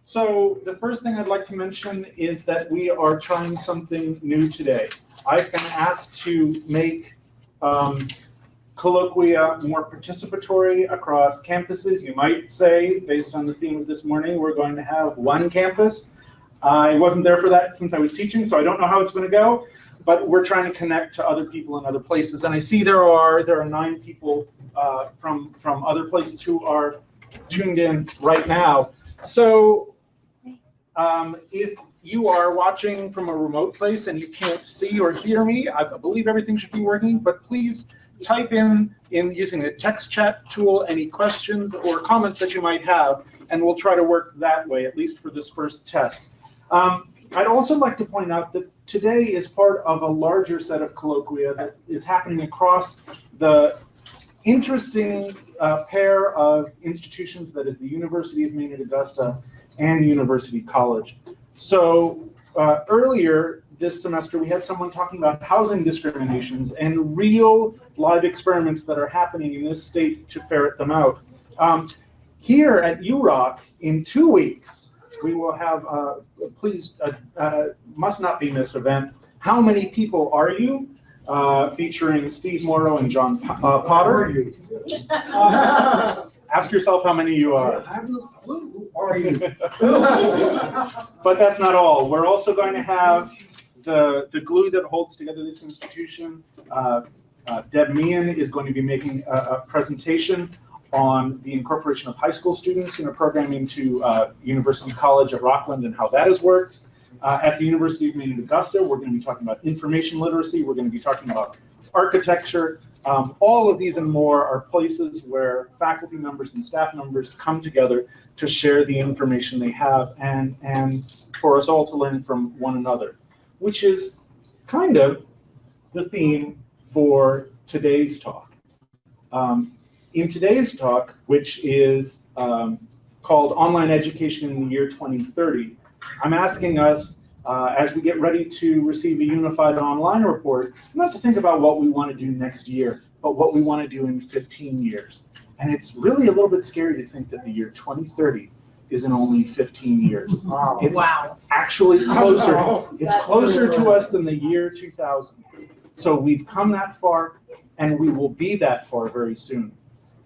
So the first thing I'd like to mention is that we are trying something new today. I've been asked to make colloquia more participatory across campuses. You might say, based on the theme of this morning, we're going to have one campus. I wasn't there for that since I was teaching, so I don't know how it's going to go, but we're trying to connect to other people in other places. And I see there are 9 people from other places who are tuned in right now. So if you are watching from a remote place and you can't see or hear me, I believe everything should be working, but please type in using the text chat tool any questions or comments that you might have, and we'll try to work that way, at least for this first test. I'd also like to point out that today is part of a larger set of colloquia that is happening across the interesting pair of institutions that is the University of Maine at Augusta and University College. So earlier this semester, we had someone talking about housing discriminations and real live experiments that are happening in this state to ferret them out. Here at URock, in 2 weeks, we will have, please, must not be missed event, How Many People Are You? Featuring Steve Morrow and John Potter. Ask yourself how many you are. I have no clue. Who are you? But that's not all. We're also going to have the glue that holds together this institution. Deb Meehan is going to be making a presentation on the incorporation of high school students in a program into University College at Rockland and how that has worked. At the University of Maine at Augusta, we're going to be talking about information literacy. We're going to be talking about architecture. All of these and more are places where faculty members and staff members come together to share the information they have and for us all to learn from one another, which is kind of the theme for today's talk. In today's talk, which is called Online Education in the Year 2030, I'm asking us, as we get ready to receive a unified online report, not to think about what we want to do next year, but what we want to do in 15 years. And it's really a little bit scary to think that the year 2030 is in only 15 years. Wow. It's actually closer. It's closer to us than the year 2000. So we've come that far, and we will be that far very soon.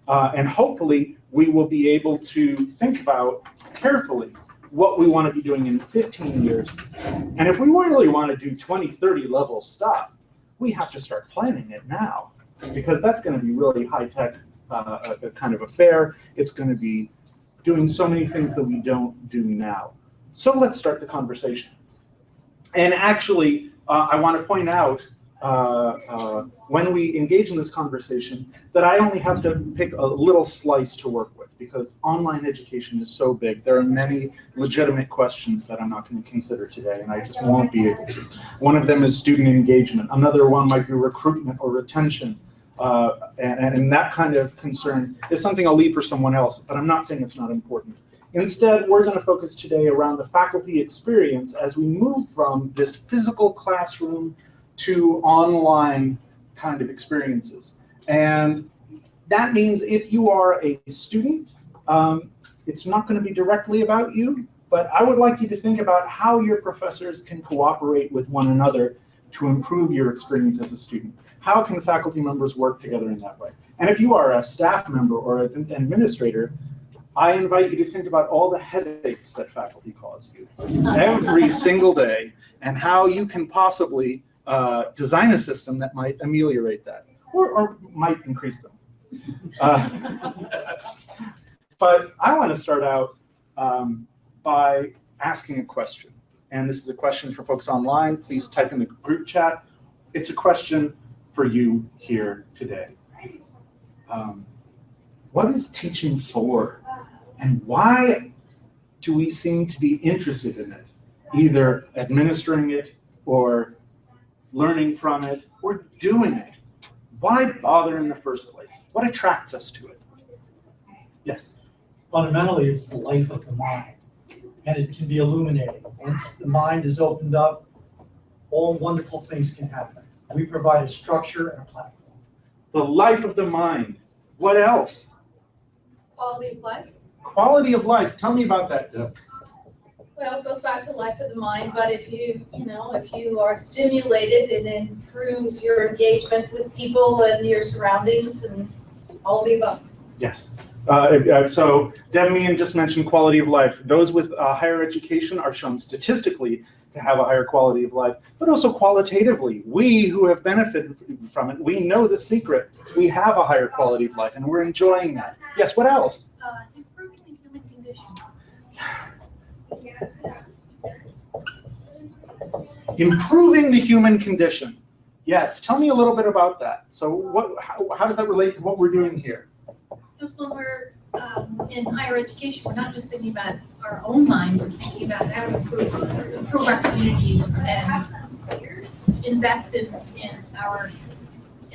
And hopefully, we will be able to think about carefully what we want to be doing in 15 years. And if we really want to do 2030 level stuff, we have to start planning it now, because that's going to be really high-tech kind of affair. It's going to be doing so many things that we don't do now. So let's start the conversation. And actually, I want to point out when we engage in this conversation that I only have to pick a little slice to work with, because online education is so big. There are many legitimate questions that I'm not going to consider today, and I just won't be able to. One of them is student engagement. Another one might be recruitment or retention. And that kind of concern is something I'll leave for someone else, but I'm not saying it's not important. Instead, we're going to focus today around the faculty experience as we move from this physical classroom to online kind of experiences. And that means if you are a student, it's not going to be directly about you, but I would like you to think about how your professors can cooperate with one another to improve your experience as a student. How can faculty members work together in that way? And if you are a staff member or an administrator, I invite you to think about all the headaches that faculty cause you every single day, and how you can possibly design a system that might ameliorate that, or might increase them. But I want to start out by asking a question. And this is a question for folks online. Please type in the group chat. It's a question for you here today. What is teaching for? And why do we seem to be interested in it? Either administering it, or learning from it, or doing it. Why bother in the first place? What attracts us to it? Yes? Fundamentally, it's the life of the mind, and it can be illuminating. Once the mind is opened up, all wonderful things can happen. We provide a structure and a platform. The life of the mind. What else? Quality of life. Quality of life. Tell me about that, Deb. Well, it goes back to life of the mind, but if if you are stimulated, it improves your engagement with people and your surroundings and all of the above. Yes. So Deb Meehan just mentioned quality of life. Those with higher education are shown statistically to have a higher quality of life, but also qualitatively. We who have benefited from it, we know the secret. We have a higher quality of life, and we're enjoying that. Yes, what else? Improving the human condition. Improving the human condition. Yes, tell me a little bit about that. So how does that relate to what we're doing here? Because when we're in higher education, we're not just thinking about our own mind, we're thinking about how to improve our communities and invest in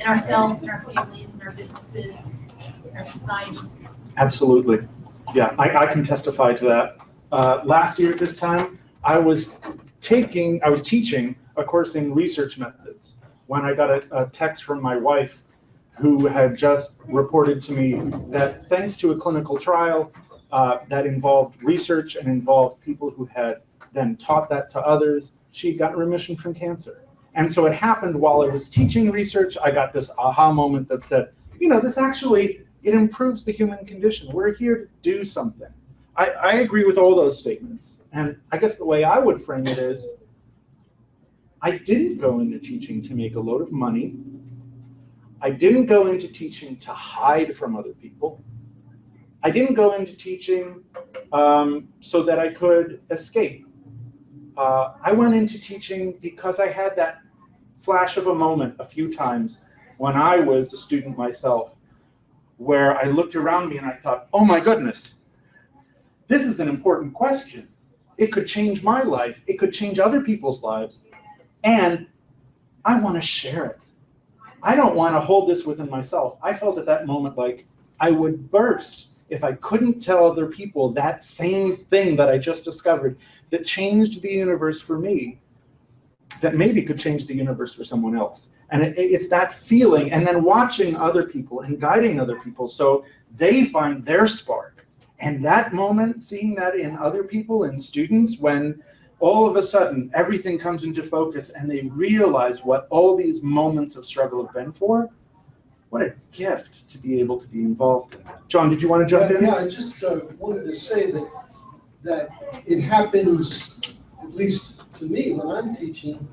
ourselves, in our families, in our businesses, in our society. Absolutely. Yeah, I can testify to that. Last year at this time, I was teaching a course in research methods when I got a text from my wife who had just reported to me that thanks to a clinical trial that involved research and involved people who had then taught that to others, she got remission from cancer. And so it happened while I was teaching research. I got this aha moment that said, this actually, it improves the human condition. We're here to do something. I agree with all those statements. And I guess the way I would frame it is, I didn't go into teaching to make a load of money. I didn't go into teaching to hide from other people. I didn't go into teaching so that I could escape. I went into teaching because I had that flash of a moment a few times when I was a student myself, where I looked around me and I thought, oh my goodness, this is an important question. It could change my life. It could change other people's lives. And I want to share it. I don't want to hold this within myself. I felt at that moment like I would burst if I couldn't tell other people that same thing that I just discovered that changed the universe for me, that maybe could change the universe for someone else. And it's that feeling, and then watching other people and guiding other people so they find their spark. And that moment, seeing that in other people and students, when all of a sudden everything comes into focus and they realize what all these moments of struggle have been for, what a gift to be able to be involved in that. John, did you want to jump in? Yeah, I just wanted to say that it happens, at least to me when I'm teaching,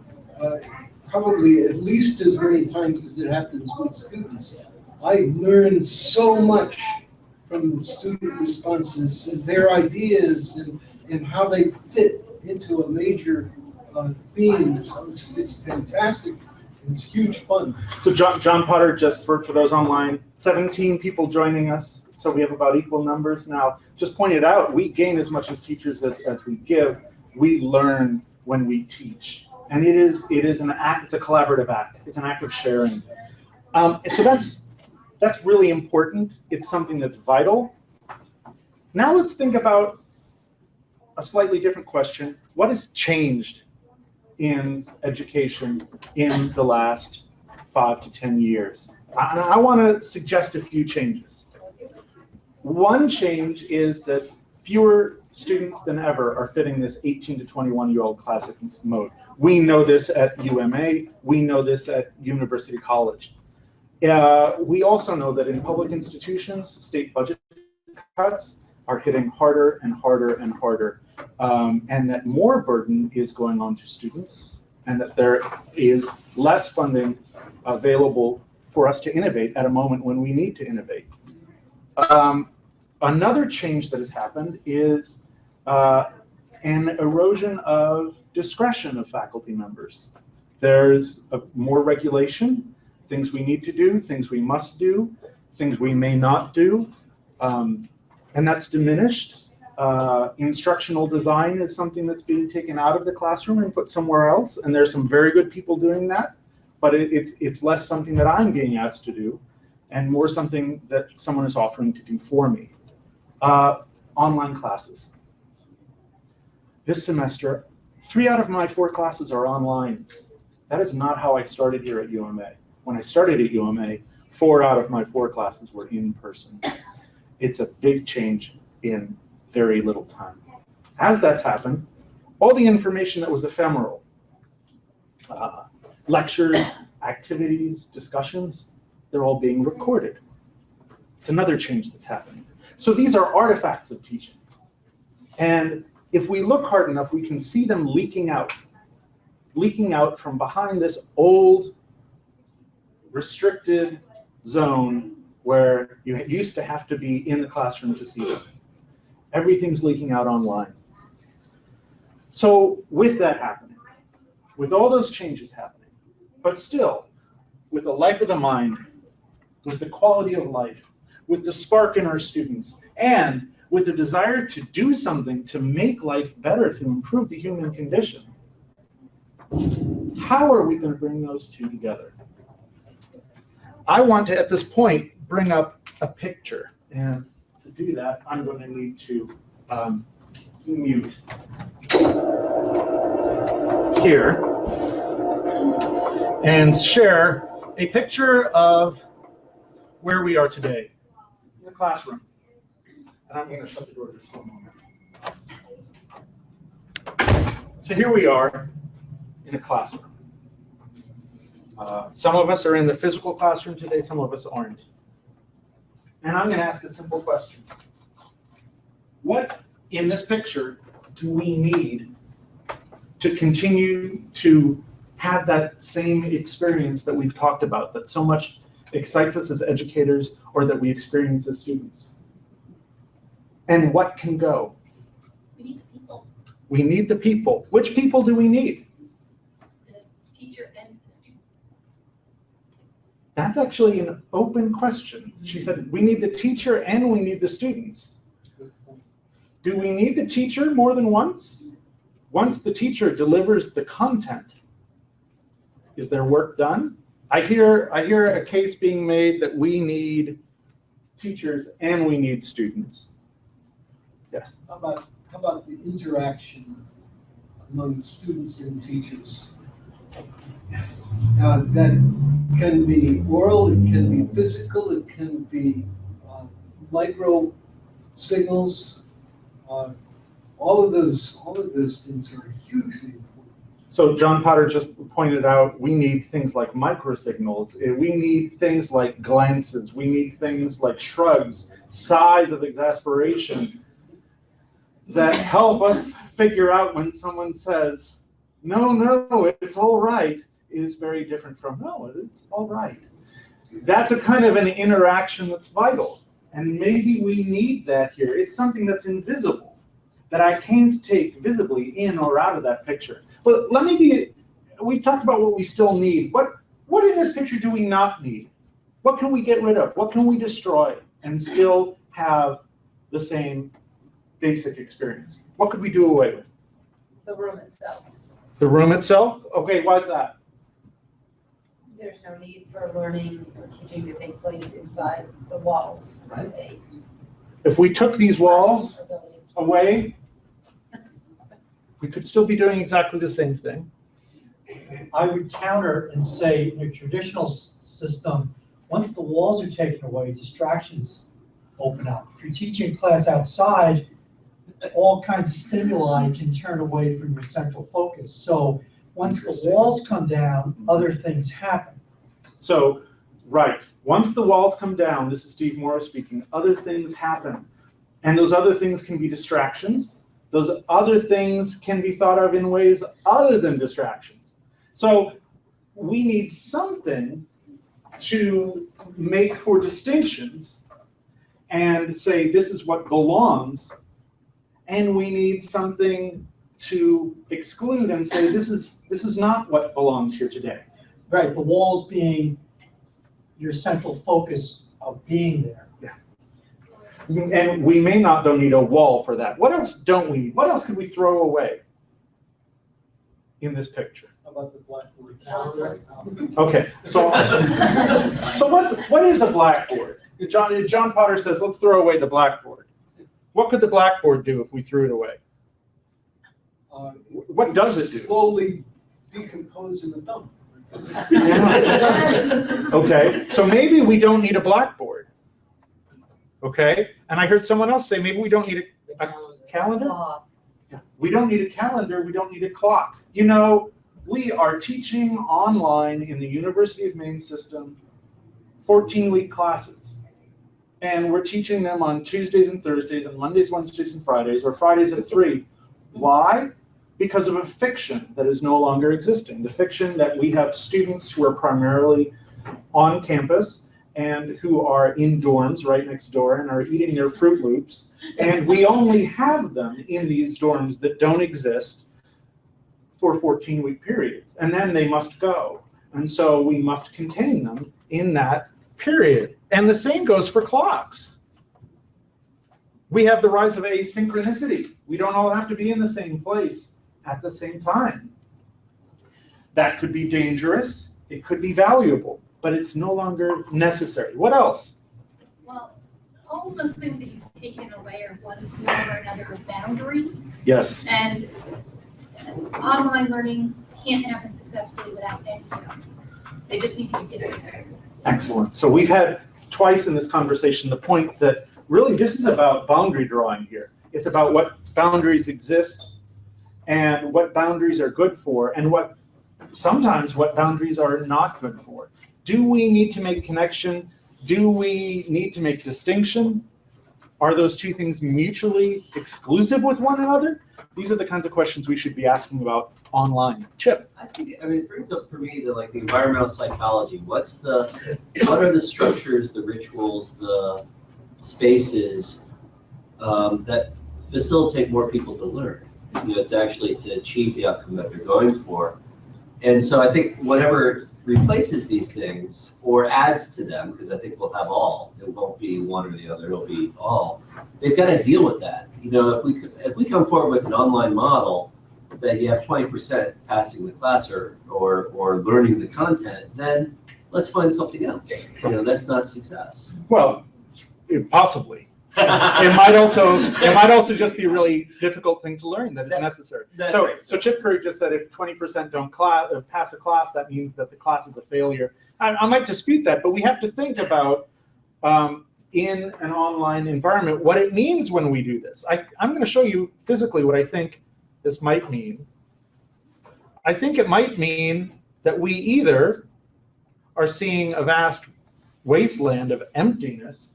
probably at least as many times as it happens with students. I learn so much from student responses and their ideas and how they fit into a major theme. So it's fantastic. It's huge fun. So John Potter, just for those online, 17 people joining us. So we have about equal numbers now. Just pointed out, we gain as much as teachers as we give. We learn when we teach. And it is an act, it's a collaborative act. It's an act of sharing. So that's really important. It's something that's vital. Now let's think about a slightly different question. What has changed in education in the last 5 to 10 years? And I want to suggest a few changes. One change is that fewer students than ever are fitting this 18 to 21-year-old classic mode. We know this at UMA. We know this at University College. We also know that in public institutions, state budget cuts are hitting harder and harder and harder, and that more burden is going on to students, and that there is less funding available for us to innovate at a moment when we need to innovate. Another change that has happened is an erosion of discretion of faculty members. There's more regulation, things we need to do, things we must do, things we may not do, and that's diminished. Instructional design is something that's being taken out of the classroom and put somewhere else, and there's some very good people doing that, but it's less something that I'm being asked to do, and more something that someone is offering to do for me. Online classes. This semester, 3 out of my 4 classes are online. That is not how I started here at UMA. When I started at UMA, 4 out of my 4 classes were in person. It's a big change in very little time. As that's happened, all the information that was ephemeral, lectures, activities, discussions, they're all being recorded. It's another change that's happening. So these are artifacts of teaching. And if we look hard enough, we can see them leaking out from behind this old, restricted zone where you used to have to be in the classroom to see them. Everything's leaking out online. So with that happening, with all those changes happening, but still, with the life of the mind, with the quality of life, with the spark in our students, and with the desire to do something to make life better, to improve the human condition, how are we going to bring those two together? I want to, at this point, bring up a picture. And to do that, I'm going to need to mute here and share a picture of where we are today. It's a classroom. And I'm going to shut the door just for a moment. So here we are in a classroom. Some of us are in the physical classroom today, some of us aren't. And I'm going to ask a simple question. What in this picture do we need to continue to have that same experience that we've talked about, that so much excites us as educators or that we experience as students? And what can go? We need the people, We need the people. Which people do we need? the teacher and the students. That's actually an open question. She said, we need the teacher and we need the students. Do we need the teacher more than once? Once the teacher delivers the content, is their work done? I hear a case being made that we need teachers and we need students. Yes. How about the interaction among students and teachers? Yes. That can be oral, it can be physical, it can be micro signals. All of those things are hugely important. So John Potter just pointed out we need things like microsignals. We need things like glances. We need things like shrugs, sighs of exasperation that help us figure out when someone says, no, it's all right, is very different from, no, it's all right. That's a kind of an interaction that's vital. And maybe we need that here. It's something that's invisible, that I can't take visibly in or out of that picture. But we've talked about what we still need. What in this picture do we not need? What can we get rid of? What can we destroy and still have the same basic experience? What could we do away with? The room itself. The room itself? Okay, why is that? There's no need for learning or teaching to take place inside the walls. Right. If we took these walls away, we could still be doing exactly the same thing. I would counter and say in a traditional system, once the walls are taken away, distractions open up. If you're teaching class outside, all kinds of stimuli can turn away from your central focus. So once the walls come down, other things happen. So, right, once the walls come down, this is Steve Morris speaking, other things happen. And those other things can be distractions. Those other things can be thought of in ways other than distractions. So we need something to make for distinctions and say this is what belongs, and we need something to exclude and say this is not what belongs here today. Right, the walls being your central focus of being there. And we may not though need a wall for that. What else don't we need? What else could we throw away in this picture? How about the blackboard calendar? Okay, so what is a blackboard? John Potter says let's throw away the blackboard. What could the blackboard do if we threw it away? What does it do? Slowly decompose in the dump. Yeah. Okay, so maybe we don't need a blackboard. Okay, and I heard someone else say maybe we don't need a calendar. Cloth. Yeah. We don't need a calendar, we don't need a clock. You know, we are teaching online in the University of Maine system 14-week classes. And we're teaching them on Tuesdays and Thursdays and Mondays, Wednesdays, and Fridays, or Fridays at 3. Why? Because of a fiction that is no longer existing. The fiction that we have students who are primarily on campus and who are in dorms right next door and are eating their Fruit Loops. And we only have them in these dorms that don't exist for 14-week periods. And then they must go. And so we must contain them in that period. And the same goes for clocks. We have the rise of asynchronicity. We don't all have to be in the same place at the same time. That could be dangerous. It could be valuable, but it's no longer necessary. What else? Well, all of those things that you've taken away are one or another boundary. Yes. And online learning can't happen successfully without any boundaries. They just need to be given boundaries. Excellent. So we've had twice in this conversation the point that really this is about boundary drawing here. It's about what boundaries exist and what boundaries are good for and sometimes what boundaries are not good for. Do we need to make connection? Do we need to make distinction? Are those two things mutually exclusive with one another? These are the kinds of questions we should be asking about online. Chip. I mean, it brings up for me the environmental psychology. What are the structures, the rituals, the spaces that facilitate more people to learn, to achieve the outcome that they're going for? And so I think whatever replaces these things or adds to them, because I think we'll have all, it won't be one or the other, it'll be all. They've got to deal with that. If we come forward with an online model that you have 20% passing the class or learning the content, then let's find something else. That's not success. Well, possibly. It might also just be a really difficult thing to learn that is necessary. So Chip Curry just said if 20% don't pass a class, that means that the class is a failure. I might dispute that, but we have to think about in an online environment what it means when we do this. I'm going to show you physically what I think this might mean. I think it might mean that we either are seeing a vast wasteland of emptiness,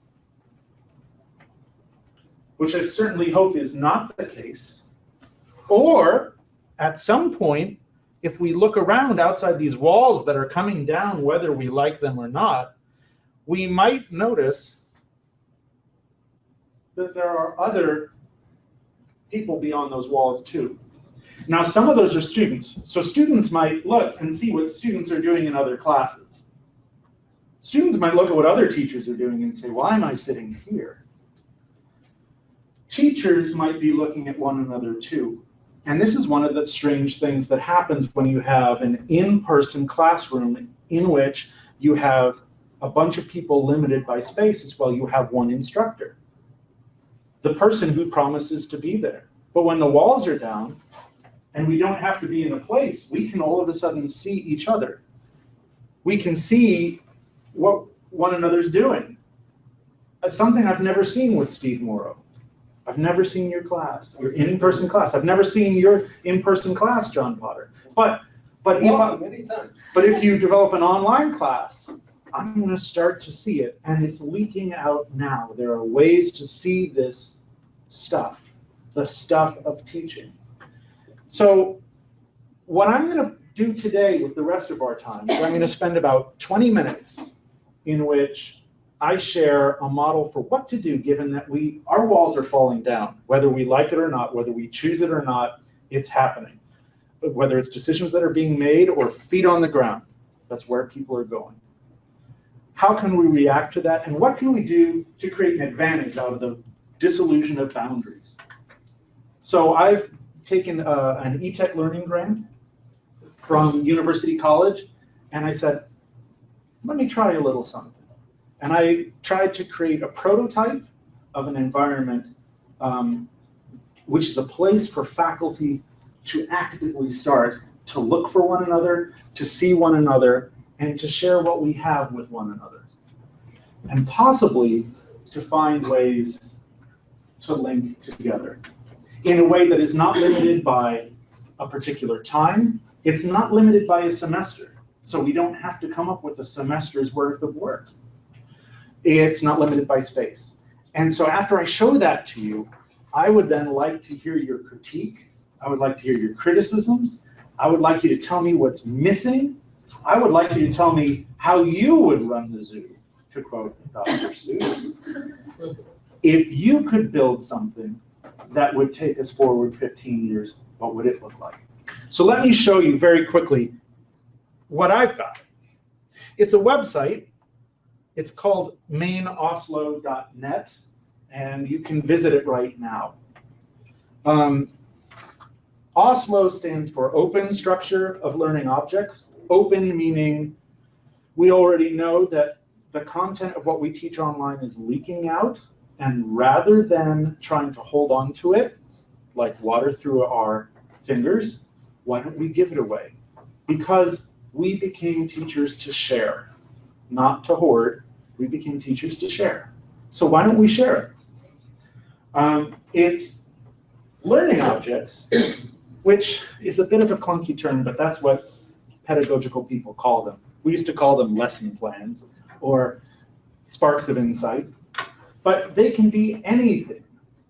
which I certainly hope is not the case, or at some point, if we look around outside these walls that are coming down, whether we like them or not, we might notice that there are other people beyond those walls too. Now, some of those are students. So students might look and see what students are doing in other classes. Students might look at what other teachers are doing and say, why am I sitting here? Teachers might be looking at one another too. And this is one of the strange things that happens when you have an in-person classroom in which you have a bunch of people limited by spaces while you have one instructor, the person who promises to be there. But when the walls are down and we don't have to be in a place, we can all of a sudden see each other. We can see what one another's doing. That's something I've never seen with Steve Morrow. I've never seen your class, your in-person class. I've never seen your in-person class, John Potter. But if you develop an online class, I'm going to start to see it, and it's leaking out now. There are ways to see this stuff, the stuff of teaching. So what I'm going to do today with the rest of our time is I'm going to spend about 20 minutes in which I share a model for what to do given that our walls are falling down, whether we like it or not, whether we choose it or not, it's happening. Whether it's decisions that are being made or feet on the ground, that's where people are going. How can we react to that, and what can we do to create an advantage out of the disillusion of boundaries? So I've taken an e-tech learning grant from University College, and I said, let me try a little something. And I tried to create a prototype of an environment which is a place for faculty to actively start to look for one another, to see one another, and to share what we have with one another. And possibly to find ways to link together. in a way that is not limited by a particular time. It's not limited by a semester. So we don't have to come up with a semester's worth of work. It's not limited by space. And so after I show that to you, I would then like to hear your critique. I would like to hear your criticisms. I would like you to tell me what's missing. I would like you to tell me how you would run the zoo, to quote Dr. Seuss. If you could build something that would take us forward 15 years, what would it look like? So let me show you very quickly what I've got. It's a website. It's called mainoslo.net, and you can visit it right now. OSLO stands for Open Structure of Learning Objects. Open meaning we already know that the content of what we teach online is leaking out, and rather than trying to hold on to it like water through our fingers, why don't we give it away? Because we became teachers to share, not to hoard. We became teachers to share. So why don't we share it? It's learning objects, which is a bit of a clunky term, but that's what pedagogical people call them. We used to call them lesson plans or sparks of insight, but they can be anything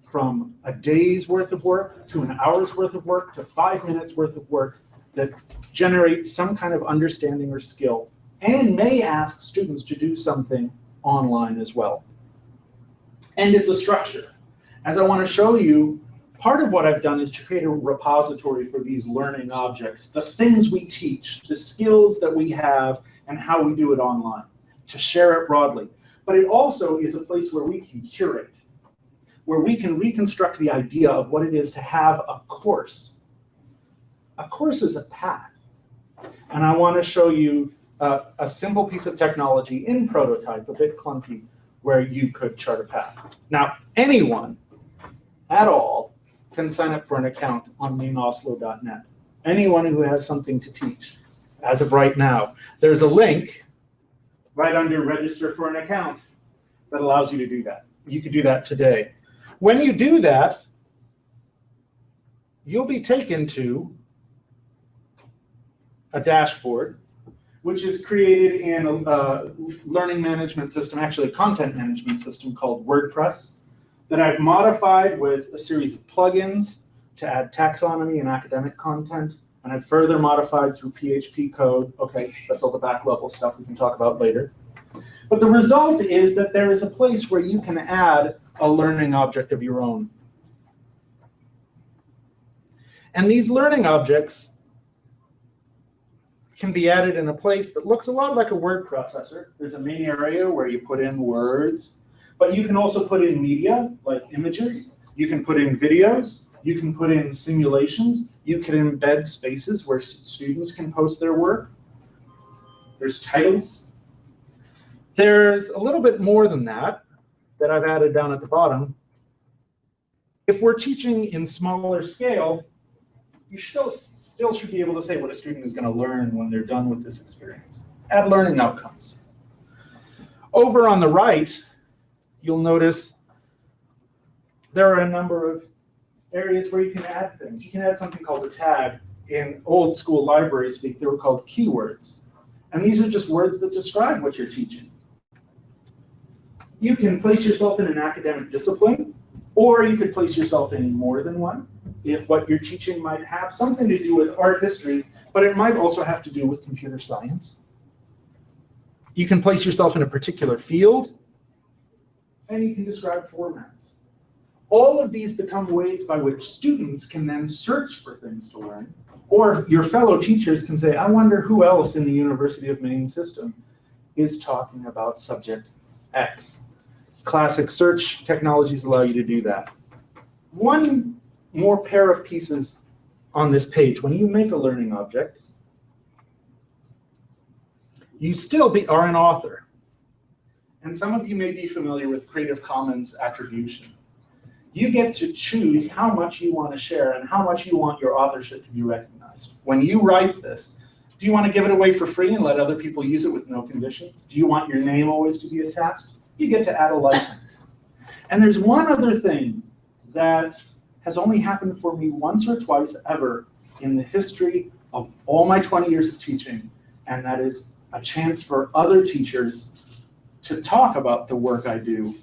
from a day's worth of work to an hour's worth of work to 5 minutes worth of work that generates some kind of understanding or skill and may ask students to do something online as well. And it's a structure. As I want to show you, part of what I've done is to create a repository for these learning objects, the things we teach, the skills that we have, and how we do it online, to share it broadly. But it also is a place where we can curate, where we can reconstruct the idea of what it is to have a course. A course is a path. And I want to show you a simple piece of technology in prototype, a bit clunky, where you could chart a path. Now, anyone at all can sign up for an account on mainoslo.net. Anyone who has something to teach, as of right now. There's a link right under register for an account that allows you to do that. You could do that today. When you do that, you'll be taken to a dashboard, which is created in a learning management system, actually a content management system called WordPress, that I've modified with a series of plugins to add taxonomy and academic content, and I've further modified through PHP code. Okay, that's all the back level stuff we can talk about later. But the result is that there is a place where you can add a learning object of your own. And these learning objects can be added in a place that looks a lot like a word processor. There's a main area where you put in words, but you can also put in media, like images. You can put in videos. You can put in simulations. You can embed spaces where students can post their work. There's titles. There's a little bit more than that I've added down at the bottom. If we're teaching in smaller scale, you still should be able to say what a student is going to learn when they're done with this experience. Add learning outcomes. Over on the right, you'll notice there are a number of areas where you can add things. You can add something called a tag. In old school library speak, they were called keywords. And these are just words that describe what you're teaching. You can place yourself in an academic discipline, or you could place yourself in more than one. If what you're teaching might have something to do with art history, but it might also have to do with computer science. You can place yourself in a particular field, and you can describe formats. All of these become ways by which students can then search for things to learn, or your fellow teachers can say, I wonder who else in the University of Maine system is talking about subject X. Classic search technologies allow you to do that. One more pair of pieces on this page. When you make a learning object, you still are an author. And some of you may be familiar with Creative Commons attribution. You get to choose how much you want to share and how much you want your authorship to be recognized. When you write this, do you want to give it away for free and let other people use it with no conditions? Do you want your name always to be attached? You get to add a license. And there's one other thing that has only happened for me once or twice ever in the history of all my 20 years of teaching, and that is a chance for other teachers to talk about the work I do,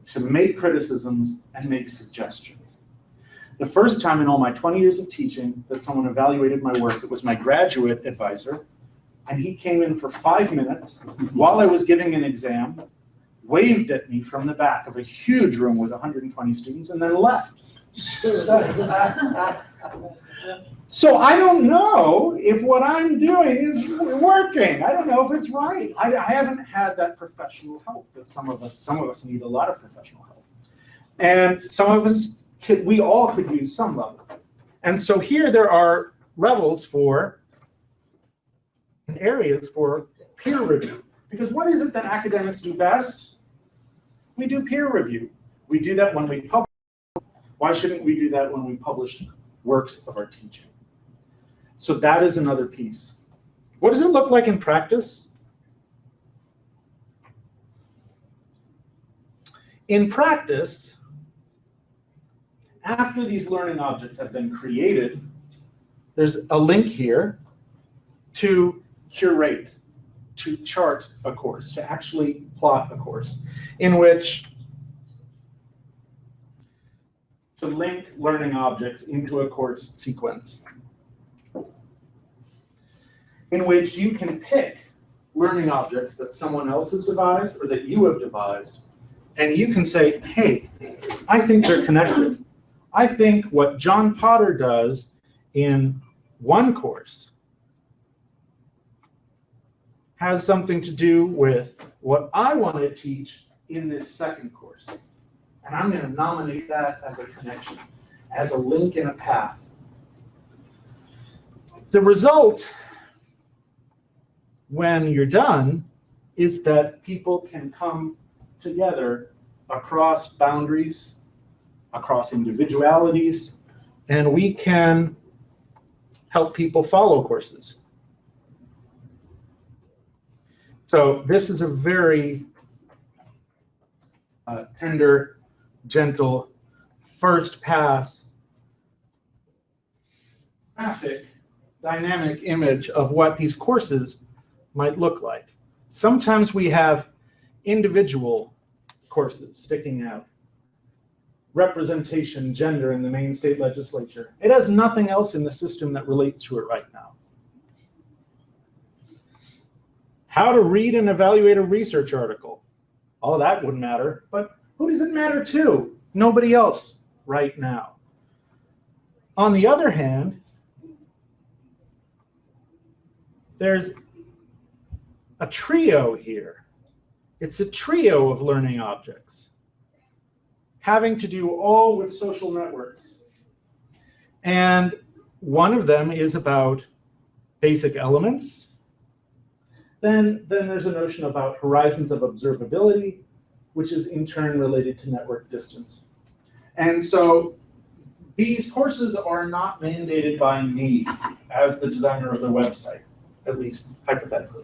to make criticisms and make suggestions. The first time in all my 20 years of teaching that someone evaluated my work, it was my graduate advisor, and he came in for 5 minutes while I was giving an exam, waved at me from the back of a huge room with 120 students, and then left. So I don't know if what I'm doing is working. I don't know if it's right. I haven't had that professional help that some of us need a lot of professional help. And some of us, we all could use some level. And so here there are levels for areas for peer review. Because what is it that academics do best? We do peer review. We do that when we publish. Why shouldn't we do that when we publish works of our teaching? So that is another piece. What does it look like in practice? In practice, after these learning objects have been created, there's a link here to curate, to chart a course, to actually plot a course, in which to link learning objects into a course sequence, in which you can pick learning objects that someone else has devised or that you have devised, and you can say, hey, I think they're connected. I think what John Potter does in one course has something to do with what I want to teach in this second course. And I'm going to nominate that as a connection, as a link in a path. The result, when you're done, is that people can come together across boundaries, across individualities, and we can help people follow courses. So this is a very tender, gentle, first pass, graphic, dynamic image of what these courses might look like. Sometimes we have individual courses sticking out. Representation, gender in the Maine state legislature. It has nothing else in the system that relates to it right now. How to read and evaluate a research article. All of that wouldn't matter, but who does it matter to? Nobody else right now. On the other hand, there's a trio here. It's a trio of learning objects having to do all with social networks. And one of them is about basic elements. Then there's a notion about horizons of observability, which is in turn related to network distance. And so these courses are not mandated by me as the designer of the website, at least hypothetically.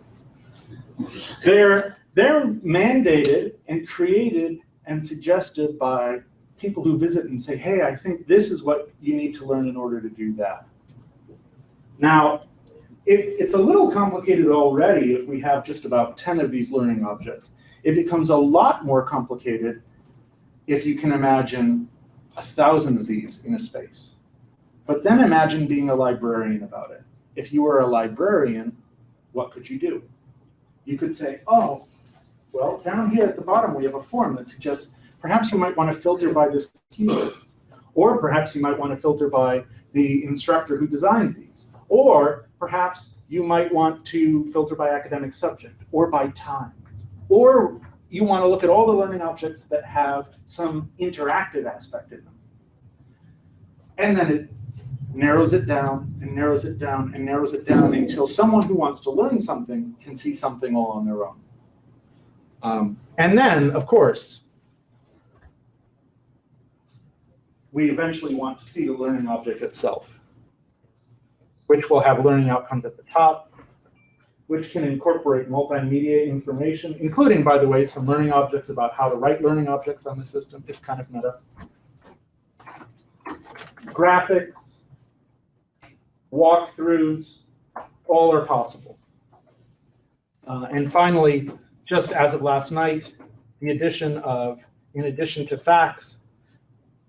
They're mandated and created and suggested by people who visit and say, hey, I think this is what you need to learn in order to do that. Now, it's a little complicated already if we have just about 10 of these learning objects. It becomes a lot more complicated if you can imagine 1,000 of these in a space. But then imagine being a librarian about it. If you were a librarian, what could you do? You could say, oh, well, down here at the bottom we have a form that suggests perhaps you might want to filter by this keyword. Or perhaps you might want to filter by the instructor who designed these. Or perhaps you might want to filter by academic subject or by time. Or you want to look at all the learning objects that have some interactive aspect in them. And then it narrows it down and narrows it down and narrows it down until someone who wants to learn something can see something all on their own. And then, of course, we eventually want to see the learning object itself, which will have learning outcomes at the top, which can incorporate multimedia information, including, by the way, some learning objects about how to write learning objects on the system. It's kind of meta. graphics, walkthroughs, all are possible. And finally, just as of last night, the addition of, in addition to facts,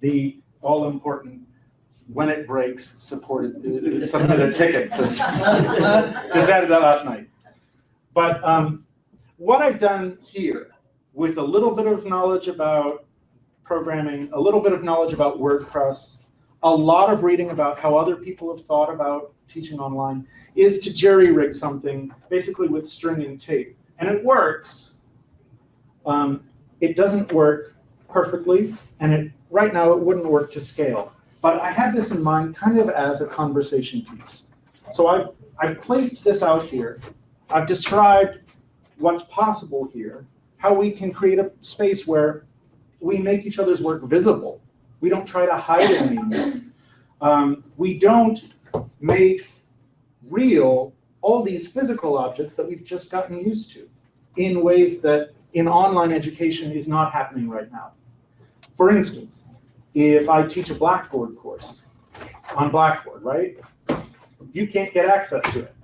the all-important when it breaks supported, submit a ticket. Just added that last night. But what I've done here, with a little bit of knowledge about programming, a little bit of knowledge about WordPress, a lot of reading about how other people have thought about teaching online, is to jerry-rig something, basically with string and tape. And it works. It doesn't work perfectly, and right now it wouldn't work to scale. But I had this in mind kind of as a conversation piece. So I've placed this out here. I've described what's possible here, how we can create a space where we make each other's work visible. We don't try to hide it anymore. We don't make real all these physical objects that we've just gotten used to in ways that in online education is not happening right now. For instance, if I teach a Blackboard course on Blackboard, right? You can't get access to it.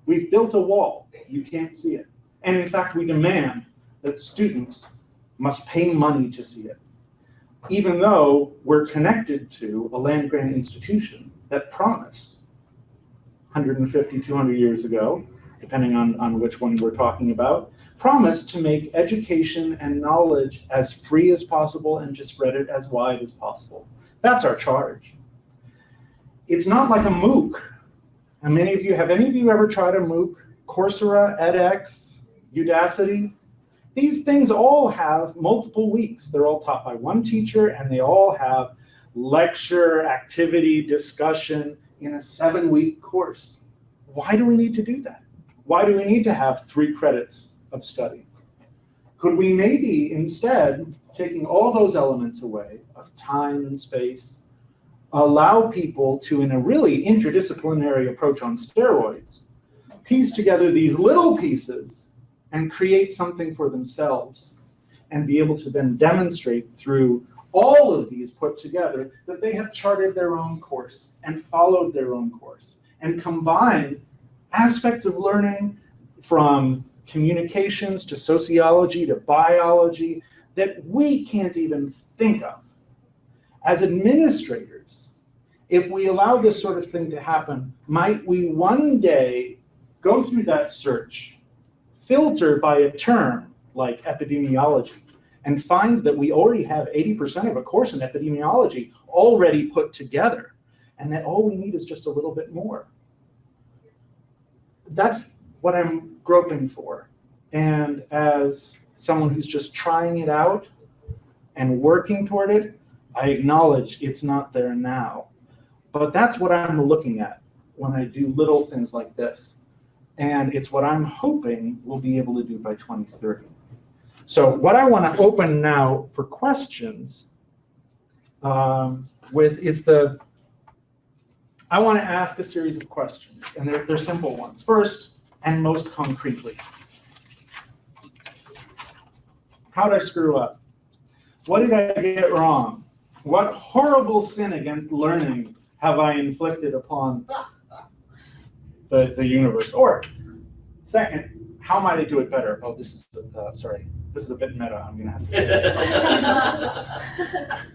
We've built a wall. You can't see it. And in fact, we demand that students must pay money to see it, even though we're connected to a land-grant institution that promised 150, 200 years ago, depending on which one we're talking about, promised to make education and knowledge as free as possible and to spread it as wide as possible. That's our charge. It's not like a MOOC. And have any of you ever tried a MOOC? Coursera, edX, Udacity? These things all have multiple weeks. They're all taught by one teacher, and they all have lecture, activity, discussion in a 7-week course. Why do we need to do that? Why do we need to have 3 credits of study? Could we maybe instead, taking all those elements away of time and space, allow people to, in a really interdisciplinary approach on steroids, piece together these little pieces and create something for themselves and be able to then demonstrate through all of these put together that they have charted their own course and followed their own course and combined aspects of learning from communications to sociology to biology that we can't even think of. As administrators, if we allow this sort of thing to happen, might we one day go through that search, filter by a term like epidemiology, and find that we already have 80% of a course in epidemiology already put together, and that all we need is just a little bit more? That's what I'm groping for. And as someone who's just trying it out and working toward it, I acknowledge it's not there now. But that's what I'm looking at when I do little things like this. And it's what I'm hoping we'll be able to do by 2030. So what I want to open now for questions with is I want to ask a series of questions, and they're simple ones. First, and most concretely, how did I screw up? What did I get wrong? What horrible sin against learning have I inflicted upon the universe? Or second, how might I do it better? Oh, this is sorry. This is a bit meta. I'm gonna have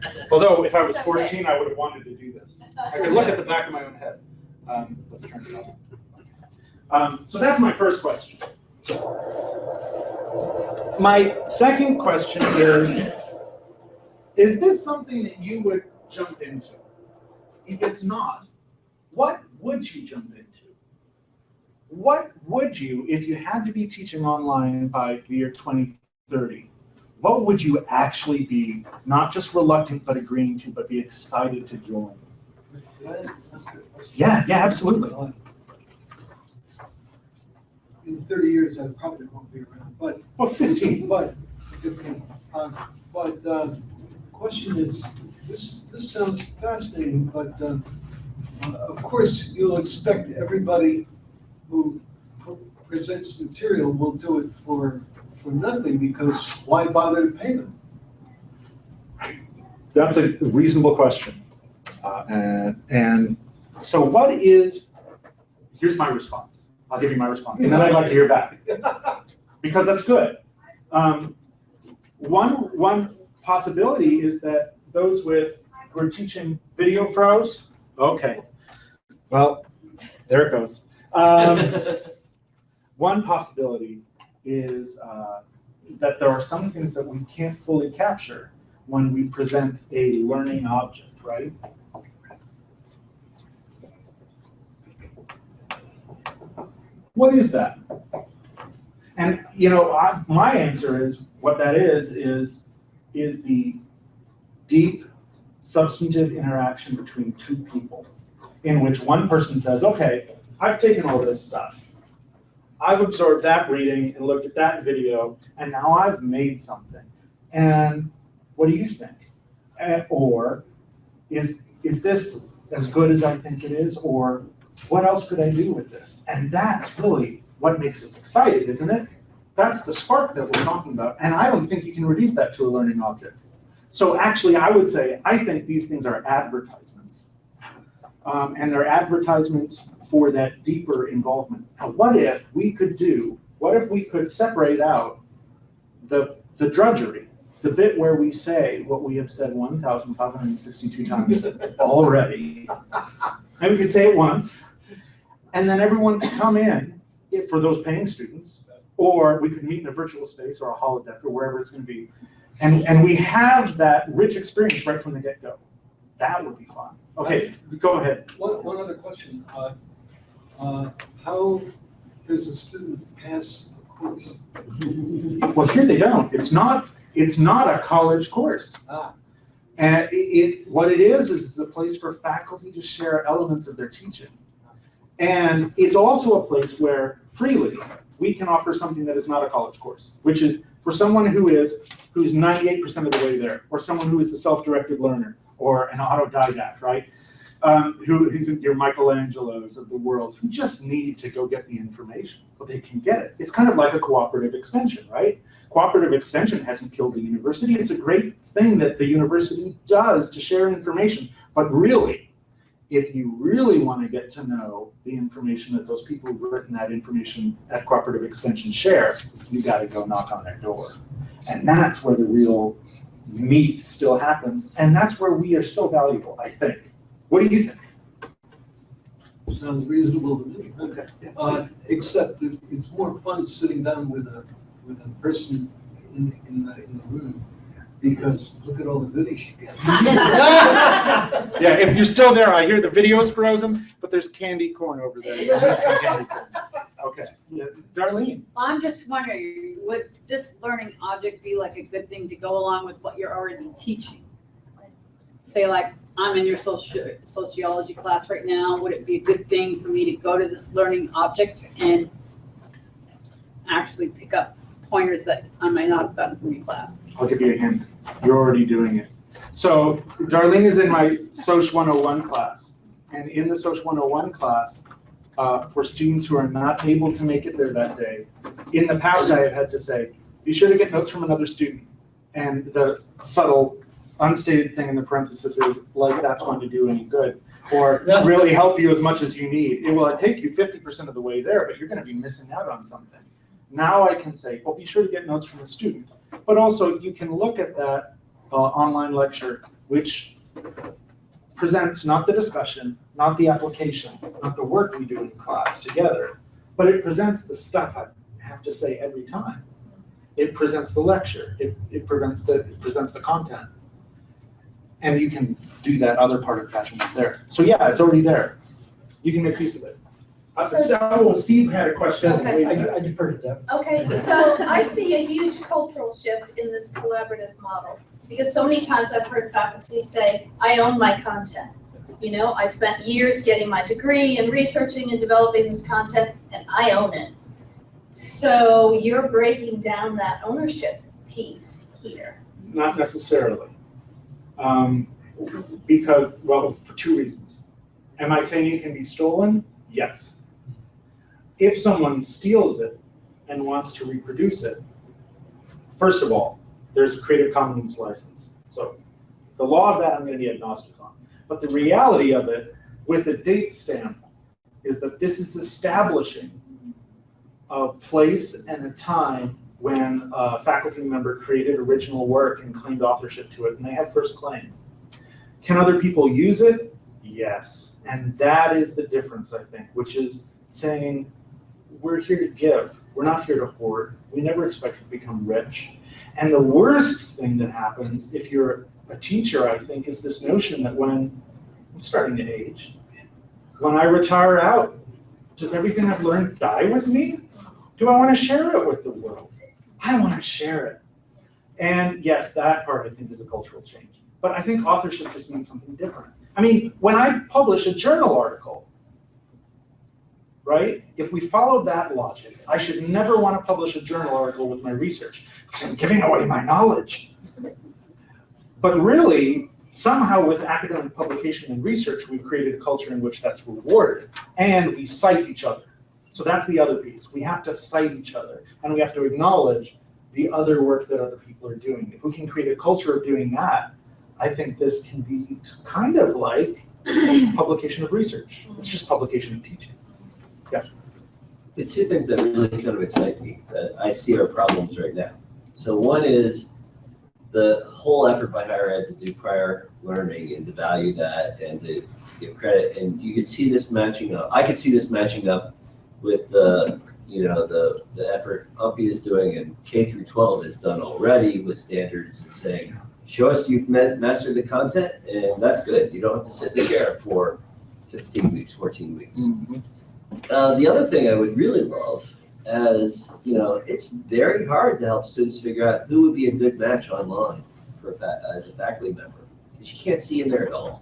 to. Although if I was 14, I would have wanted to do this. I could look at the back of my own head. Let's turn it on. So that's my first question. My second question is this something that you would jump into? If it's not, what would you jump into? What would you, if you had to be teaching online by the year 2030, what would you actually be, not just reluctant but agreeing to, but be excited to join? Yeah, absolutely. In 30 years, I probably won't be around, but. Well, 15. But 15. But the question is, this sounds fascinating, but of course you'll expect everybody who presents material will do it for nothing, because why bother to pay them? That's a reasonable question. And so what is, here's my response. I'll give you my response, and then I'd like to hear back, because that's good. One possibility is that those who are teaching video froze, okay, well, there it goes. One possibility is that there are some things that we can't fully capture when we present a learning object, right? What is that? And my answer is, what that is the deep substantive interaction between two people, in which one person says, okay, I've taken all this stuff. I've absorbed that reading and looked at that video, and now I've made something. And what do you think? Or is this as good as I think it is? Or what else could I do with this? And that's really what makes us excited, isn't it? That's the spark that we're talking about. And I don't think you can reduce that to a learning object. So actually, I would say, I think these things are advertisements. And they're advertisements for that deeper involvement. Now, what if we could separate out the drudgery, the bit where we say what we have said 1,562 times already, and we could say it once, and then everyone could come in, for those paying students, or we could meet in a virtual space or a holodeck or wherever it's going to be, and we have that rich experience right from the get-go. That would be fun. Okay, go ahead. One other question. How does a student pass a course? Well, here they don't. It's not a college course. And what it is a place for faculty to share elements of their teaching. And it's also a place where freely we can offer something that is not a college course, which is for someone who's 98% of the way there, or someone who is a self-directed learner, or an autodidact, right? Who's your Michelangelos of the world, who just need to go get the information, but they can get it. It's kind of like a cooperative extension, right? Cooperative extension hasn't killed the university. It's a great thing that the university does to share information. But really, if you really want to get to know the information that those people who've written that information at cooperative extension share, you got to go knock on their door. And that's where the real meat still happens, and that's where we are still valuable, I think. What do you think? Sounds reasonable to me. Okay. Except it's more fun sitting down with a person in the room, because look at all the goodies you get. Yeah, if you're still there, I hear the video is frozen, but there's candy corn over there. You're missing candy corn. Okay. Yeah. Darlene. I'm just wondering, would this learning object be like a good thing to go along with what you're already teaching? Say like, I'm in your sociology class right now, would it be a good thing for me to go to this learning object and actually pick up pointers that I might not have gotten from your class? I'll give you a hint. You're already doing it. So Darlene is in my Soc 101 class. And in the Soc 101 class, for students who are not able to make it there that day, in the past I have had to say, be sure to get notes from another student. And the subtle, unstated thing in the parenthesis is, like that's going to do any good, or really help you as much as you need. It will take you 50% of the way there, but you're going to be missing out on something. Now I can say, well, be sure to get notes from the student. But also, you can look at that online lecture, which presents not the discussion, not the application, not the work we do in class together, but it presents the stuff I have to say every time. It presents the lecture. It presents the content. And you can do that other part of catching up there. So yeah, it's already there. You can make use of it. So Steve had a question. Okay. I defer to Deb. Okay, so I see a huge cultural shift in this collaborative model, because so many times I've heard faculty say, I own my content. You know, I spent years getting my degree and researching and developing this content, and I own it. So you're breaking down that ownership piece here. Not necessarily. Because, well, for two reasons. Am I saying it can be stolen? Yes. If someone steals it and wants to reproduce it, first of all, there's a Creative Commons license. So the law of that I'm going to be agnostic on. But the reality of it, with a date stamp, is that this is establishing a place and a time when a faculty member created original work and claimed authorship to it, and they have first claim. Can other people use it? Yes. And that is the difference, I think, which is saying, we're here to give. We're not here to hoard. We never expect to become rich. And the worst thing that happens if you're a teacher, I think, is this notion that when I'm starting to age, when I retire out, does everything I've learned die with me? Do I want to share it with the world? I want to share it. And yes, that part I think is a cultural change. But I think authorship just means something different. I mean, when I publish a journal article, right? If we followed that logic, I should never want to publish a journal article with my research because I'm giving away my knowledge. But really, somehow with academic publication and research, we've created a culture in which that's rewarded, and we cite each other. So that's the other piece. We have to cite each other, and we have to acknowledge the other work that other people are doing. If we can create a culture of doing that, I think this can be kind of like publication of research. It's just publication of teaching. Yeah. The two things that really kind of excite me that I see are problems right now. So one is the whole effort by higher ed to do prior learning and to value that and to give credit. And you could see this matching up. I could see this matching up with the effort UMPI is doing and K through 12 has done already with standards and saying, show us you've mastered the content, and that's good. You don't have to sit in the chair for 15 weeks, 14 weeks. Mm-hmm. The other thing I would really love as, it's very hard to help students figure out who would be a good match online for as a faculty member, because you can't see in there at all.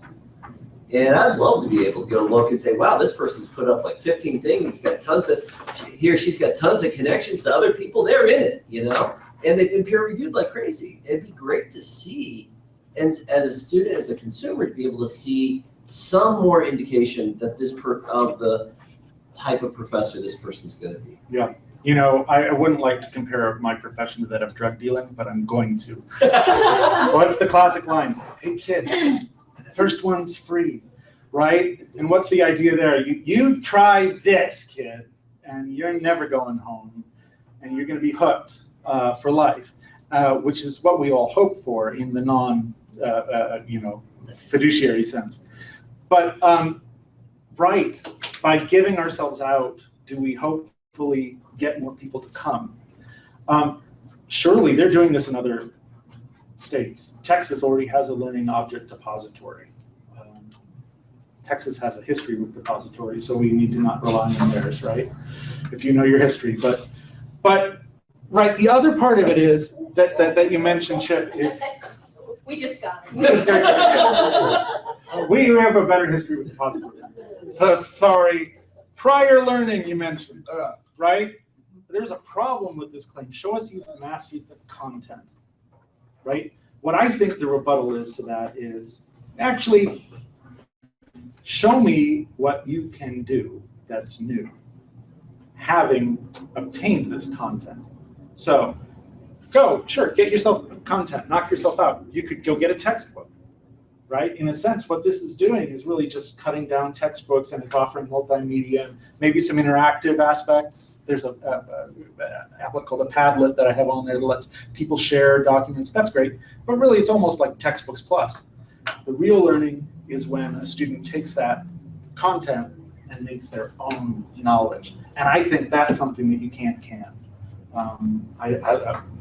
And I'd love to be able to go look and say, wow, this person's put up like 15 things. He's got tons of, she's got tons of connections to other people. They're in it, and they've been peer reviewed like crazy. It'd be great to see, and as a student, as a consumer, to be able to see some more indication that of the type of professor this person's going to be. Yeah. I wouldn't like to compare my profession to that of drug dealing, but I'm going to. What's the classic line? Hey, kids, first one's free, right? And what's the idea there? You try this, kid, and you're never going home, and you're going to be hooked for life, which is what we all hope for in the fiduciary sense. But right, by giving ourselves out, do we hopefully get more people to come? Surely they're doing this in other states. Texas already has a learning object depository. Texas has a history with depositories, so we need to not rely on theirs, right? If you know your history. But right, the other part of it is that you mentioned, Chip, is we just got it. we have a better history with depositories. So sorry, prior learning you mentioned, right? There's a problem with this claim. Show us you've mastered the content, right? What I think the rebuttal is to that is actually show me what you can do that's new, having obtained this content. So get yourself content, knock yourself out. You could go get a textbook, right? In a sense, what this is doing is really just cutting down textbooks, and it's offering multimedia, maybe some interactive aspects. There's an applet called a Padlet that I have on there that lets people share documents. That's great, but really it's almost like textbooks plus. The real learning is when a student takes that content and makes their own knowledge. And I think that's something that you can't can.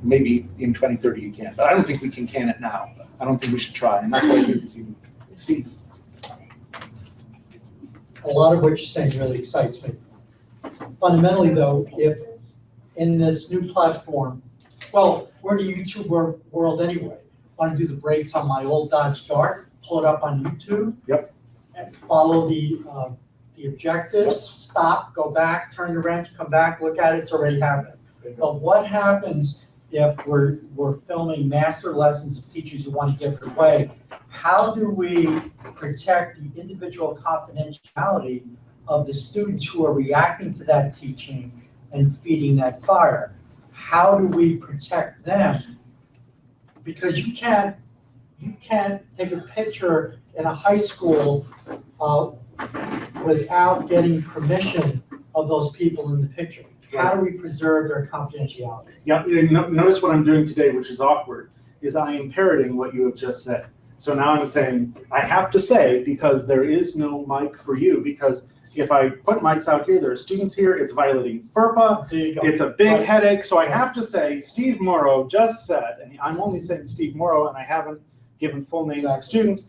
Maybe in 2030 you can, but I don't think we can it now. I don't think we should try, and that's why I think it's unique. Steve. A lot of what you're saying really excites me. Fundamentally though, if in this new platform, well, we're in the YouTube world anyway. Want to do the brakes on my old Dodge Dart, pull it up on YouTube. Yep. And follow the objectives, stop, go back, turn the wrench, come back, look at it, it's already happening. But what happens if we're filming master lessons of teachers who want to give it away? How do we protect the individual confidentiality of the students who are reacting to that teaching and feeding that fire? How do we protect them? Because you can't you can't take a picture in a high school without getting permission of those people in the picture. How do we preserve their confidentiality? Yeah, notice what I'm doing today, which is awkward, is I am parroting what you have just said. So now I'm saying, I have to say, because there is no mic for you, because if I put mics out here, there are students here, it's violating FERPA, There you go. it's a big headache, so I have to say, Steve Morrow just said, and I'm only saying Steve Morrow, and I haven't given full names of students,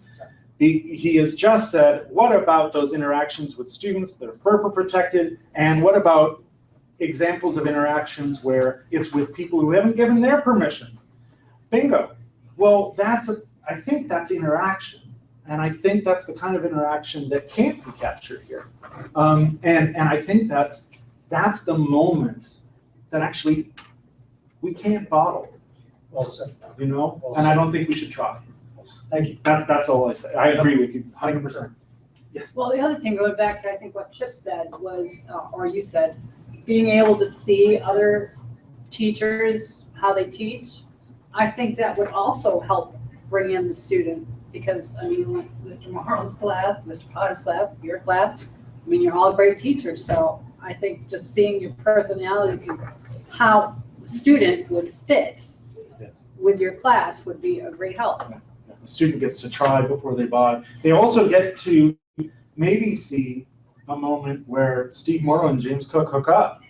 he has just said, what about those interactions with students that are FERPA protected, and what about examples of interactions where it's with people who haven't given their permission? Bingo. Well, I think that's interaction. And I think that's the kind of interaction that can't be captured here. And I think that's the moment that actually we can't bottle, Well said. you know? Well And I said. don't think we should try. Thank you. That's all I say. I agree with you 100%. Yes. Well, the other thing, going back to I think what Chip said was, or you said, being able to see other teachers, how they teach, I think that would also help bring in the student. Because, I mean, like Mr. Morrow's class, Mr. Potter's class, your class, I mean, you're all great teachers. So I think just seeing your personalities and how the student would fit Yes. with your class would be a great help. The student gets to try before they buy. They also get to maybe see a moment where Steve Morrow and James Cook hook up,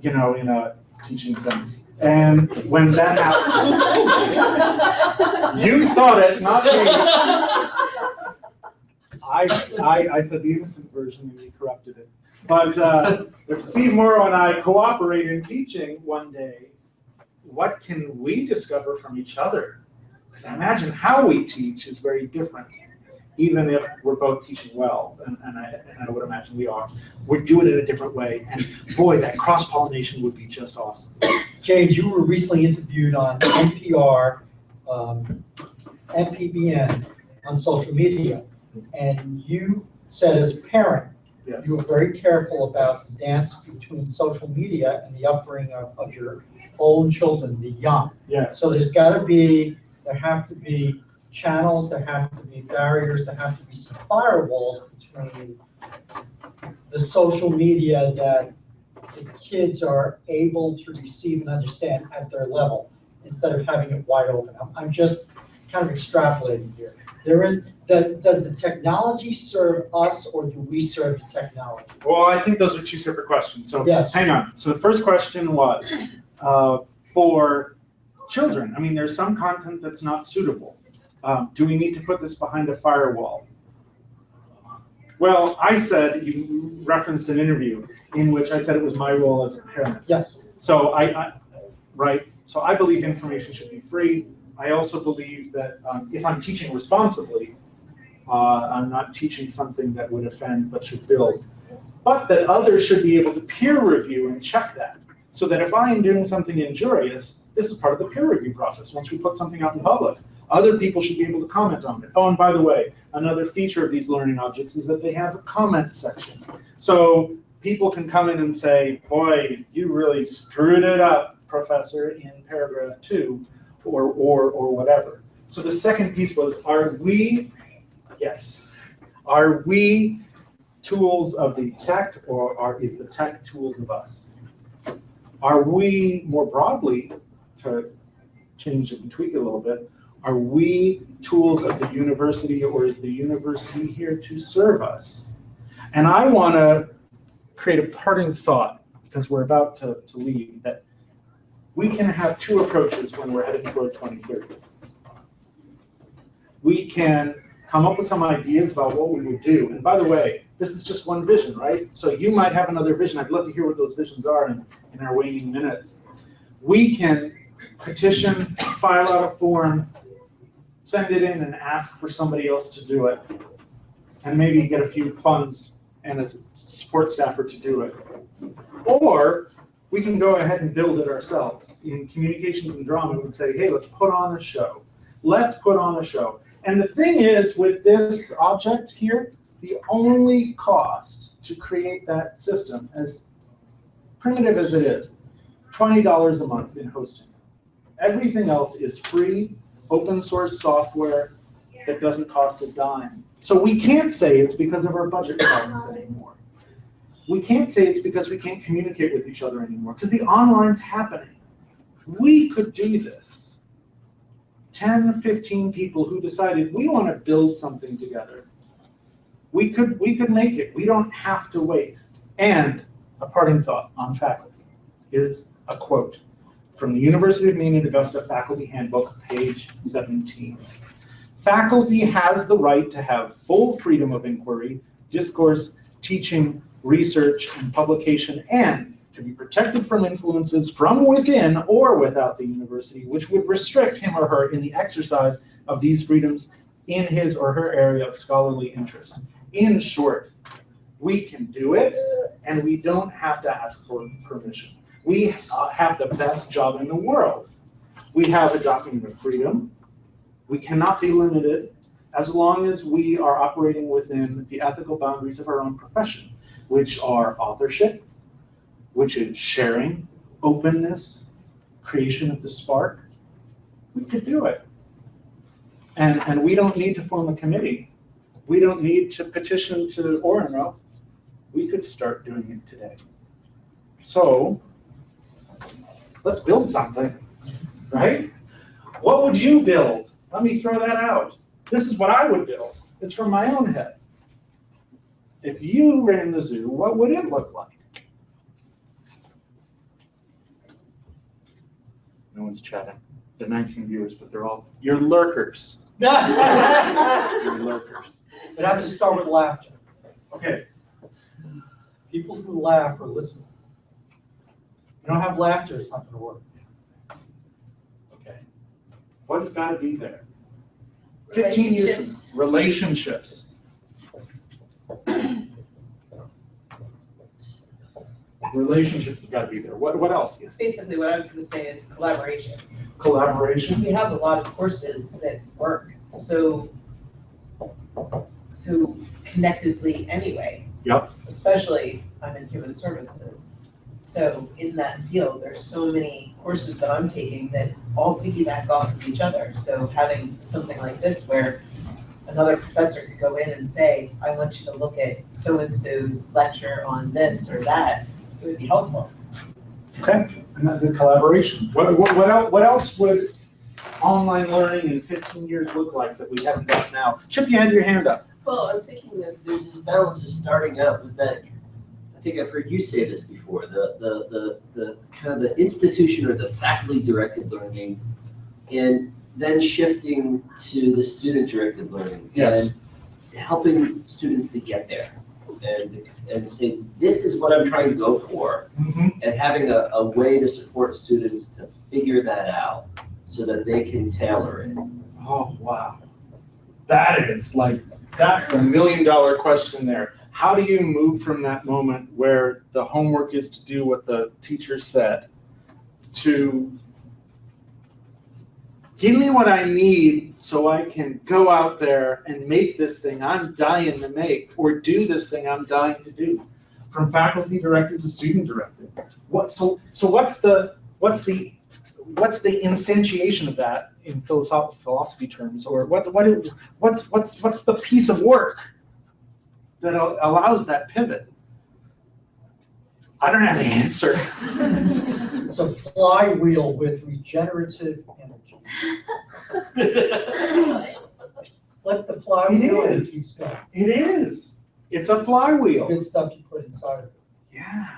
you know, in a teaching sense. And when that happens, you thought it, not me. I said the innocent version and you corrupted it. But if Steve Morrow and I cooperate in teaching one day, what can we discover from each other? Because I imagine how we teach is very different, even if we're both teaching well, and I would imagine we are. We're doing it a different way, and boy, that cross-pollination would be just awesome. James, you were recently interviewed on NPR, MPBN on social media, and you said as a parent, Yes. you were very careful about the dance between social media and the upbringing of your own children, the young. Yes. So there have to be channels, there have to be barriers, there have to be some firewalls between the social media that the kids are able to receive and understand at their level, instead of having it wide open. I'm just kind of extrapolating here. Does the technology serve us, or do we serve the technology? Well, I think those are two separate questions. So Yes. hang on. So the first question was for children. I mean, there's some content that's not suitable. Do we need to put this behind a firewall? Well, I said, you referenced an interview in which I said it was my role as a parent. Yes. So So I believe information should be free. I also believe that if I'm teaching responsibly, I'm not teaching something that would offend but should build. But that others should be able to peer review and check that. So that if I am doing something injurious, this is part of the peer review process. Once we put something out in public, other people should be able to comment on it. Oh, and by the way, another feature of these learning objects is that they have a comment section. So people can come in and say, boy, you really screwed it up, professor, in paragraph 2, or whatever. So the second piece was, are we tools of the tech, or is the tech tools of us? Are we, more broadly, to change it and tweak it a little bit, are we tools of the university, or is the university here to serve us? And I want to create a parting thought, because we're about to leave, that we can have two approaches when we're heading toward 2030. We can come up with some ideas about what we would do. And by the way, this is just one vision, right? So you might have another vision. I'd love to hear what those visions are in our waning minutes. We can petition, file out a form, send it in and ask for somebody else to do it, and maybe get a few funds and a support staffer to do it. Or we can go ahead and build it ourselves. In communications and drama, we would say, hey, let's put on a show. Let's put on a show. And the thing is, with this object here, the only cost to create that system, as primitive as it is, $20 a month in hosting. Everything else is free open source software that doesn't cost a dime. So we can't say it's because of our budget problems anymore. We can't say it's because we can't communicate with each other anymore, because the online's happening. We could do this. 10, 15 people who decided we want to build something together. We could make it. We don't have to wait. And a parting thought on faculty is a quote from the University of Maine at Augusta Faculty Handbook, page 17. Faculty has the right to have full freedom of inquiry, discourse, teaching, research, and publication, and to be protected from influences from within or without the university, which would restrict him or her in the exercise of these freedoms in his or her area of scholarly interest. In short, we can do it, and we don't have to ask for permission. We have the best job in the world. We have a document of freedom. We cannot be limited as long as we are operating within the ethical boundaries of our own profession, which are authorship, which is sharing, openness, creation of the spark. We could do it. And we don't need to form a committee. We don't need to petition to URock. We could start doing it today. So let's build something, right? What would you build? Let me throw that out. This is what I would build. It's from my own head. If you ran the zoo, what would it look like? No one's chatting. There are 19 viewers, but you're lurkers. You're lurkers. But I have to start with laughter. Okay. People who laugh are listening. You don't have laughter, it's not going to work. Okay. What's got to be there? 15 years. Relationships. Relationships have got to be there. What else? It's basically what I was going to say is collaboration. Collaboration. We have a lot of courses that work so connectedly anyway. Yep. Especially I'm in human services. So in that field, there's so many courses that I'm taking that all piggyback off of each other. So having something like this where another professor could go in and say, I want you to look at so-and-so's lecture on this or that, it would be helpful. Okay, and that's the collaboration. What else would online learning in 15 years look like that we haven't got now? Chip, you had your hand up. Well, I'm thinking that there's this balance of starting out with that. I think I've heard you say this before, the kind of the institution or the faculty directed learning, and then shifting to the student directed learning. Yes. And helping students to get there and say, this is what I'm trying to go for. Mm-hmm. And having a way to support students to figure that out so that they can tailor it. Oh, wow. That's the $1 million question there. How do you move from that moment where the homework is to do what the teacher said to give me what I need so I can go out there and make this thing I'm dying to make, or do this thing I'm dying to do? From faculty directed to student directed. So what's the instantiation of that in philosophy terms, or what's the piece of work that allows that pivot? I don't have the answer. It's a flywheel with regenerative energy. Flip the flywheel and it keeps going. It is. It's a flywheel. Good stuff you put inside of it. Yeah.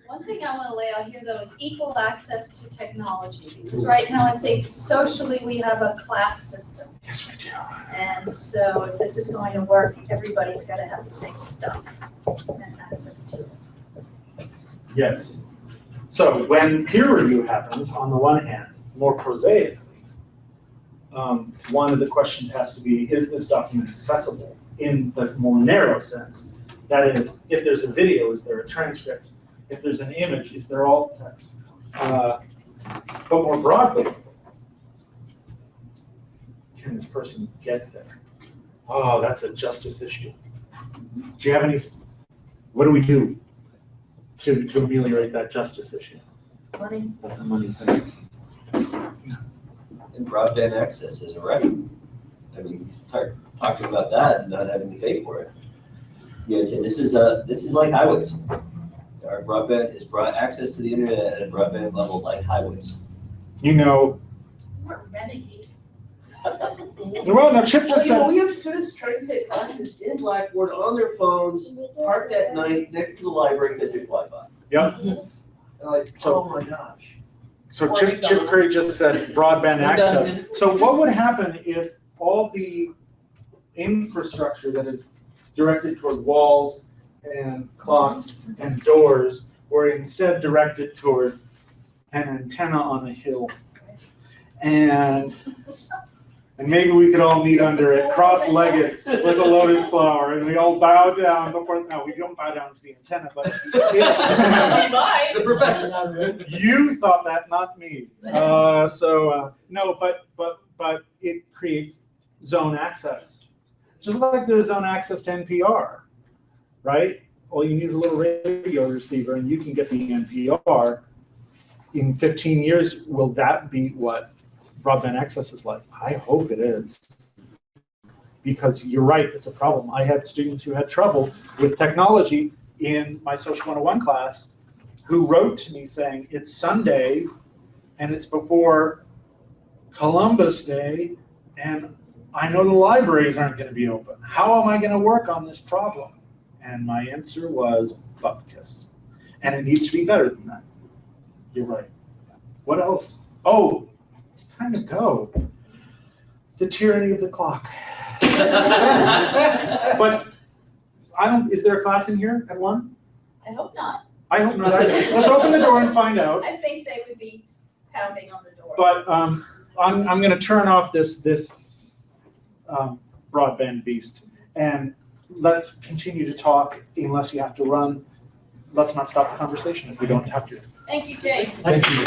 One thing I want to lay out here, though, is equal access to technology, because right now I think socially we have a class system. Yes, we do. And so if this is going to work, everybody's got to have the same stuff and access to it. Yes. So when peer review happens, on the one hand, more prosaically, one of the questions has to be, is this document accessible in the more narrow sense? That is, if there's a video, is there a transcript? If there's an image, is there alt text? But more broadly, can this person get there? Oh, that's a justice issue. Do you have any, what do we do to ameliorate that justice issue? Money. That's a money thing. and broadband access is a right. I mean, he's talking about that and not having to pay for it. You know, say this is like highways. Our broadband is access to the internet at a broadband level like highways. You know, We're renegade. well, no, Chip just said, We have students trying to take classes in Blackboard on their phones, parked at night next to the library because there's Wi-Fi. Yep. And like, So- oh my gosh. so Chip Curry just said broadband access. So what would happen if all the infrastructure that is directed toward walls and clocks and doors were instead directed toward an antenna on a hill? And maybe we could all meet under it, cross-legged with a lotus flower, and we all bow down before, no, we don't bow down to the antenna, but The professor. you thought that, not me. No, but it creates zone access. Just like there's zone access to NPR, right? All you need is a little radio receiver and you can get the NPR. In 15 years, will that be what broadband access is like? I hope it is. Because you're right, it's a problem. I had students who had trouble with technology in my Social 101 class who wrote to me saying, it's Sunday and it's before Columbus Day and I know the libraries aren't going to be open. How am I going to work on this problem? And my answer was bupkis. And it needs to be better than that. You're right. What else? Oh, it's time to go. The tyranny of the clock. But is there a class in here at 1? I hope not. I hope not. Let's open the door and find out. I think they would be pounding on the door. But I'm going to turn off this broadband beast, and let's continue to talk unless you have to run. Let's not stop the conversation if we don't have to. Thank you, James. Thank you.